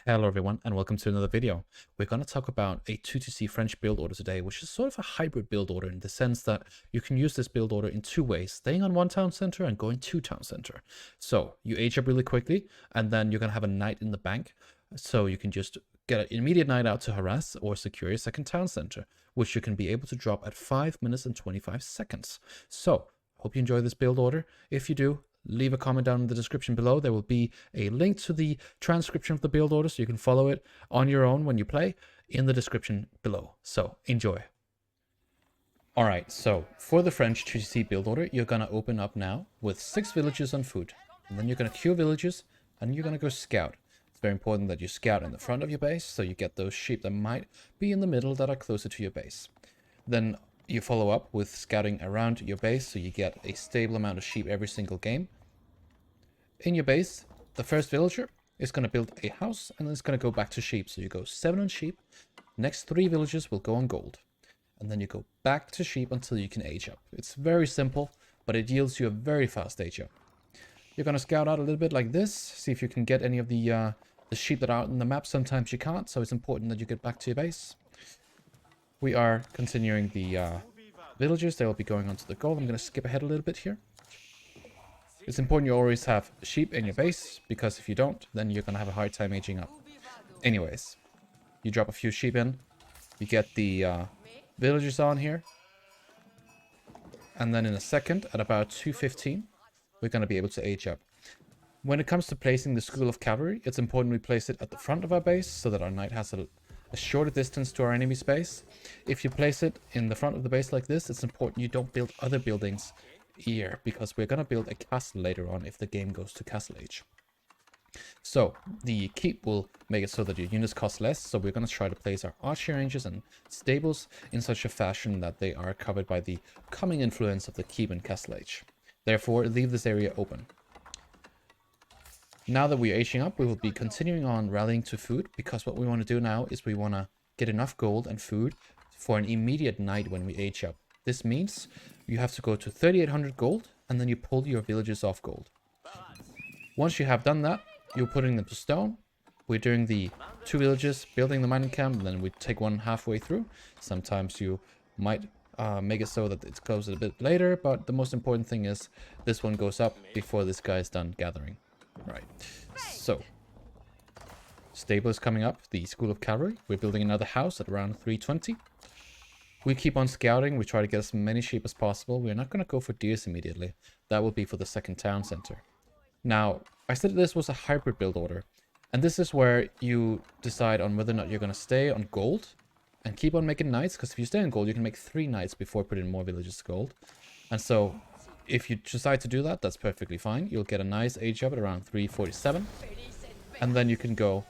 Hello everyone and welcome to another video. We're going to talk about a 2TC French build order today, which is sort of a hybrid build order in the sense that you can use this build order in two ways, staying on one town center and going to town center. So you age up really quickly and then you're going to have a knight in the bank. So you can just get an immediate knight out to harass or secure your second town center, which you can be able to drop at 5 minutes and 25 seconds. So hope you enjoy this build order. If you do, leave a comment down in the description below. There will be a link to the transcription of the build order so you can follow it on your own when you play in the description below. So enjoy. Alright, so for the French 2TC build order, you're going to open up now with 6 villages on food. And then you're going to queue villages and you're going to go scout. It's very important that you scout in the front of your base so you get those sheep that might be in the middle that are closer to your base. Then you follow up with scouting around your base so you get a stable amount of sheep every single game. In your base, the first villager is going to build a house and then it's going to go back to sheep. So you go 7 on sheep, next 3 villages will go on gold. And then you go back to sheep until you can age up. It's very simple, but it yields you a very fast age up. You're going to scout out a little bit like this, see if you can get any of the sheep that are out on the map. Sometimes you can't, so it's important that you get back to your base. We are continuing the villagers. They will be going onto the gold. I'm going to skip ahead a little bit here. It's important you always have sheep in your base, because if you don't, then you're going to have a hard time aging up. Anyways, you drop a few sheep in. You get the villagers on here. And then in a second, at about 2:15, we're going to be able to age up. When it comes to placing the School of Cavalry, it's important we place it at the front of our base so that our knight has a shorter distance to our enemy's base. If you place it in the front of the base like this, it's important you don't build other buildings here, because we're going to build a castle later on if the game goes to castle age. So the keep will make it so that your units cost less, so we're going to try to place our archery ranges and stables in such a fashion that they are covered by the coming influence of the keep and castle age. Therefore, leave this area open. Now that we're aging up, we will be continuing on rallying to food, because what we want to do now is we want to get enough gold and food for an immediate knight when we age up. This means you have to go to 3,800 gold, and then you pull your villages off gold. Once you have done that, you're putting them to stone. We're doing the 2 villages, building the mining camp, and then we take one halfway through. Sometimes you might make it so that it goes a bit later, but the most important thing is this one goes up before this guy is done gathering. Right, so stable is coming up, the School of Cavalry. We're building another house at around 320. We keep on scouting. We try to get as many sheep as possible. We're not going to go for deers immediately. That will be for the second town center. Now, I said this was a hybrid build order, and this is where you decide on whether or not you're going to stay on gold and keep on making knights, because if you stay on gold, you can make 3 knights before putting more villages to gold. And so if you decide to do that, that's perfectly fine. You'll get a nice age up at around 347. And then you can go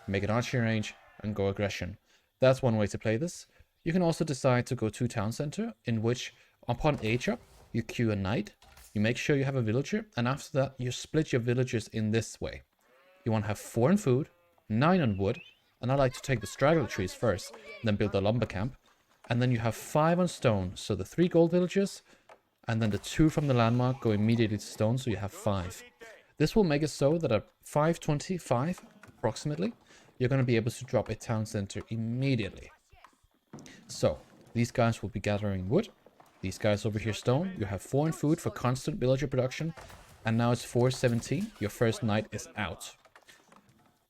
make an archery range and go aggression. That's one way to play this. You can also decide to go to town center, in which upon age up, you queue a knight. You make sure you have a villager. And after that, you split your villagers in this way. You want to have 4 on food, 9 on wood. And I like to take the straggler trees first, then build a lumber camp. And then you have 5 on stone. So the 3 gold villagers, and then the 2 from the landmark go immediately to stone, so you have 5. This will make it so that at 525, approximately, you're going to be able to drop a town center immediately. So, these guys will be gathering wood. These guys over here stone. You have 4 in food for constant villager production. And now it's 417. Your first knight is out.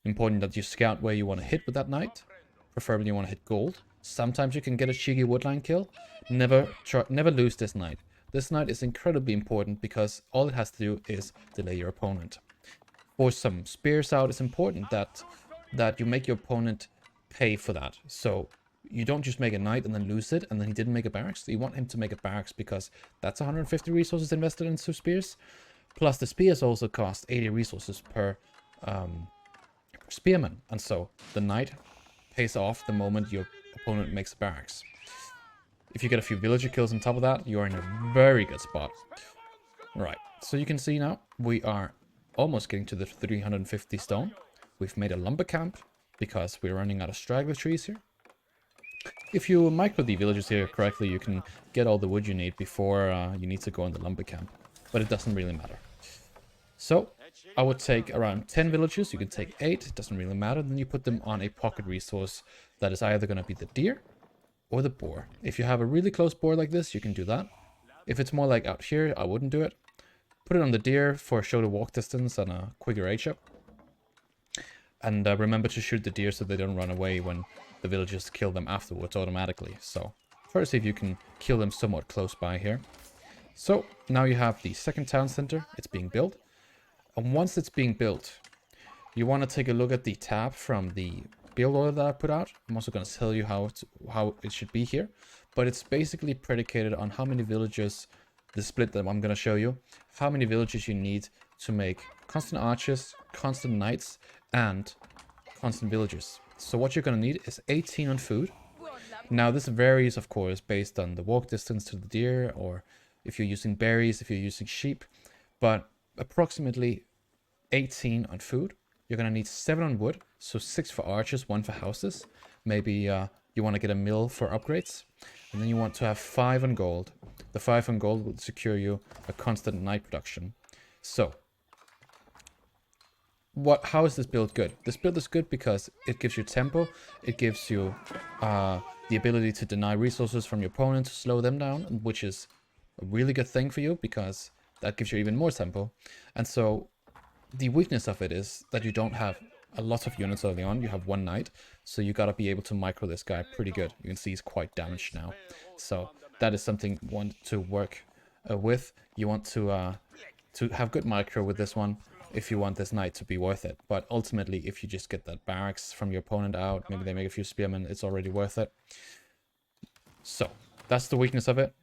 Important that you scout where you want to hit with that knight. Preferably you want to hit gold. Sometimes you can get a cheeky woodline kill. Never lose this knight. This knight is incredibly important because all it has to do is delay your opponent. For some spears out, it's important that you make your opponent pay for that. So you don't just make a knight and then lose it and then he didn't make a barracks. You want him to make a barracks because that's 150 resources invested into spears. Plus the spears also cost 80 resources per spearman. And so the knight pays off the moment your opponent makes a barracks. If you get a few villager kills on top of that, you are in a very good spot. Right, so you can see now we are almost getting to the 350 stone. We've made a lumber camp because we're running out of straggler trees here. If you micro the villagers here correctly, you can get all the wood you need before you need to go on the lumber camp. But it doesn't really matter. So I would take around 10 villages. You can take 8, it doesn't really matter. Then you put them on a pocket resource that is either going to be the deer or the boar. If you have a really close boar like this, you can do that. If it's more like out here, I wouldn't do it. Put it on the deer for a shorter walk distance and a quicker H-up. And remember to shoot the deer so they don't run away when the villagers kill them afterwards automatically. So try to see if you can kill them somewhat close by here. So now you have the second town center. It's being built. And once it's being built, you want to take a look at the tab from the build order that I put out. I'm also going to tell you how it should be here. But it's basically predicated on how many villages, the split that I'm going to show you, how many villages you need to make constant archers, constant knights, and constant villagers. So what you're going to need is 18 on food. Now this varies, of course, based on the walk distance to the deer, or if you're using berries, if you're using sheep. But approximately 18 on food. You're going to need 7 on wood, so 6 for archers, 1 for houses. Maybe you want to get a mill for upgrades. And then you want to have 5 on gold. The 5 on gold will secure you a constant night production. So, how is this build good? This build is good because it gives you tempo. It gives you the ability to deny resources from your opponent to slow them down, which is a really good thing for you because that gives you even more tempo. And so the weakness of it is that you don't have a lot of units early on. You have 1 knight, so you gotta be able to micro this guy pretty good. You can see he's quite damaged now. So that is something you want to work with. You want to have good micro with this one if you want this knight to be worth it. But ultimately, if you just get that barracks from your opponent out, maybe they make a few spearmen, it's already worth it. So that's the weakness of it.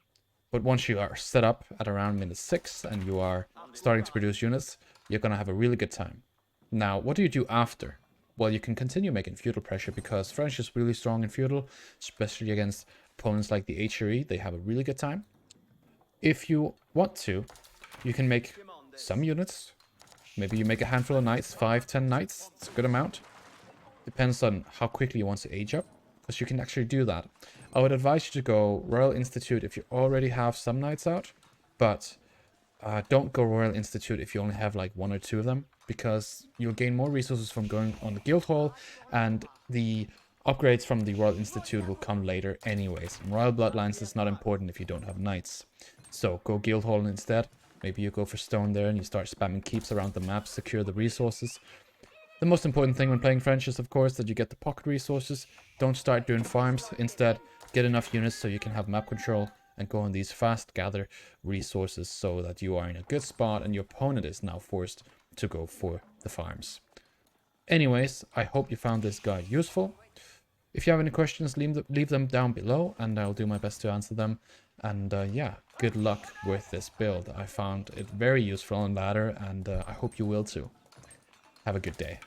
But once you are set up at around minute 6 and you are starting to produce units, you're going to have a really good time. Now, what do you do after? Well, you can continue making feudal pressure because French is really strong in feudal, especially against opponents like the HRE. They have a really good time. If you want to, you can make some units. Maybe you make a handful of knights, 5, 10 knights. It's a good amount. Depends on how quickly you want to age up, because you can actually do that. I would advise you to go Royal Institute if you already have some knights out, but don't go Royal Institute if you only have like 1 or 2 of them, because you'll gain more resources from going on the guild hall, and the upgrades from the Royal Institute will come later anyways. And Royal Bloodlines is not important if you don't have knights. So go guild hall instead. Maybe you go for stone there and you start spamming keeps around the map, secure the resources. The most important thing when playing French is, of course, that you get the pocket resources. Don't start doing farms. Instead, get enough units so you can have map control and go on these fast gather resources so that you are in a good spot and your opponent is now forced to go for the farms. Anyways, I hope you found this guide useful. If you have any questions, leave them down below and I'll do my best to answer them. And yeah, good luck with this build. I found it very useful on ladder and I hope you will too. Have a good day.